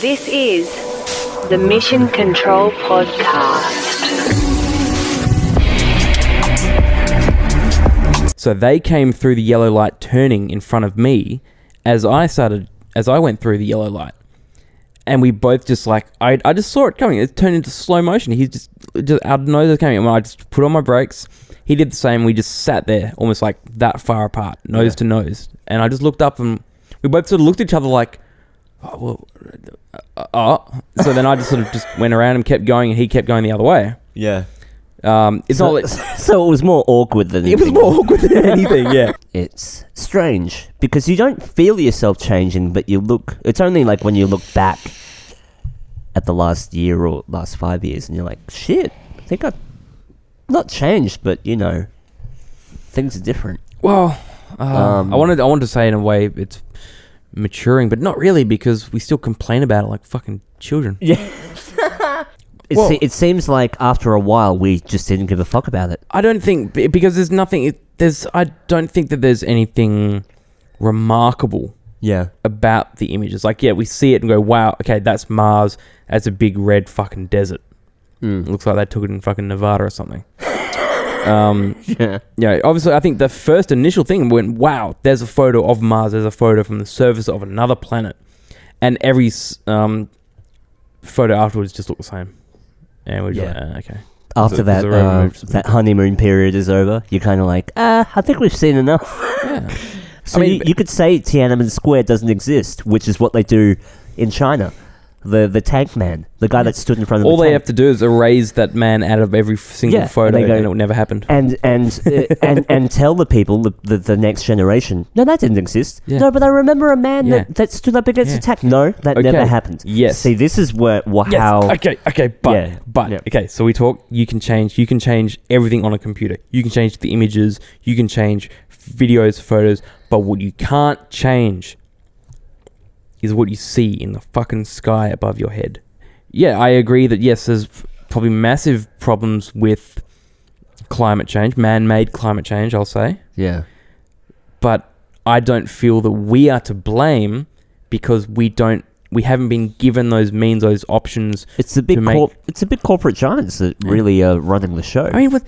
This is the Mission Control Podcast. So they came through the yellow light turning in front of me as I went through the yellow light. And we both just like, I just saw it coming. It turned into slow motion. He's just out of nose coming. And I just put on my brakes. He did the same. We just sat there almost like that far apart, nose to nose. And I just looked up and we both sort of looked at each other like, So then I just sort of just went around and kept going and he kept going the other way. Yeah. It's so, not like, so it was more awkward than anything. It was more awkward than anything, yeah. It's strange because you don't feel yourself changing, but you look. It's only like when you look back at the last year or last 5 years, and you're like, "Shit, I think I've not changed, but you know, things are different." Well, I wanted to say in a way it's maturing, but not really because we still complain about it like fucking children. Yeah. It seems like after a while we just didn't give a fuck about it. I don't think because there's nothing. I don't think that there's anything remarkable. Yeah. About the images, like we see it and go, wow, okay, that's Mars. That's a big red fucking desert. It looks like they took it in fucking Nevada or something. Yeah. Obviously, I think the first initial thing went, wow, there's a photo of Mars. There's a photo from the surface of another planet, and every photo afterwards just looked the same. And we're just like, okay. After that honeymoon period is over, you're kind of like, I think we've seen enough. Yeah. So you could say Tiananmen Square doesn't exist, which is what they do in China. The tank man, the guy that stood in front of all the tank. All they have to do is erase that man out of every single photo, and it never happened. And tell the people, the next generation, no, that didn't exist. Yeah. No, but I remember a man that stood up against the tank. No, that never happened. Yes. See, this is how... Okay, okay, so we talk, you can change everything on a computer. You can change the images, you can change videos, photos, but what you can't change is what you see in the fucking sky above your head. Yeah, I agree that yes, there's probably massive problems with climate change, man-made climate change, I'll say. Yeah. But I don't feel that we are to blame because we haven't been given those means, those options. It's the big corporate giants that really are running the show. I mean, with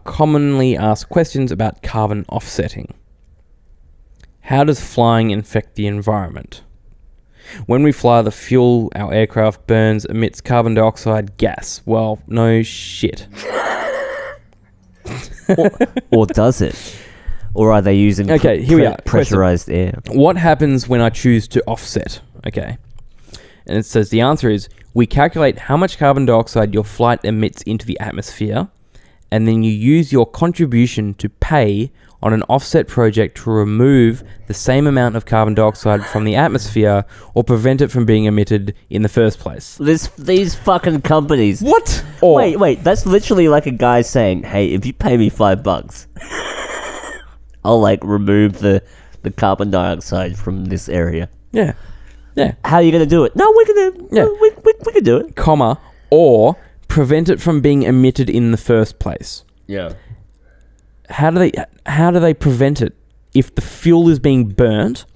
commonly asked questions about carbon offsetting. How does flying affect the environment? When we fly, the fuel our aircraft burns emits carbon dioxide gas. Well, no shit. or does it? Or are they using here we are. Pressurized air? What happens when I choose to offset? Okay. And it says the answer is, we calculate how much carbon dioxide your flight emits into the atmosphere, and then you use your contribution to pay on an offset project to remove the same amount of carbon dioxide from the atmosphere or prevent it from being emitted in the first place. These fucking companies. What? Wait, that's literally like a guy saying, hey, if you pay me $5, I'll remove the carbon dioxide from this area. Yeah. Yeah. How are you going to do it? No, we're going to we can do it. Or prevent it from being emitted in the first place. Yeah. How do they prevent it if the fuel is being burnt?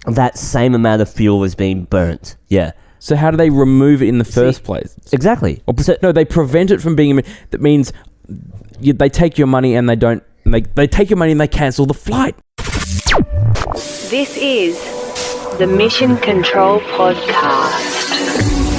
That same amount of fuel is being burnt. Yeah. So how do they remove it in the first place? Exactly. No, they prevent it from being emitted. That means they take your money and they don't. They take your money and they cancel the flight. This is the Mission Control Podcast.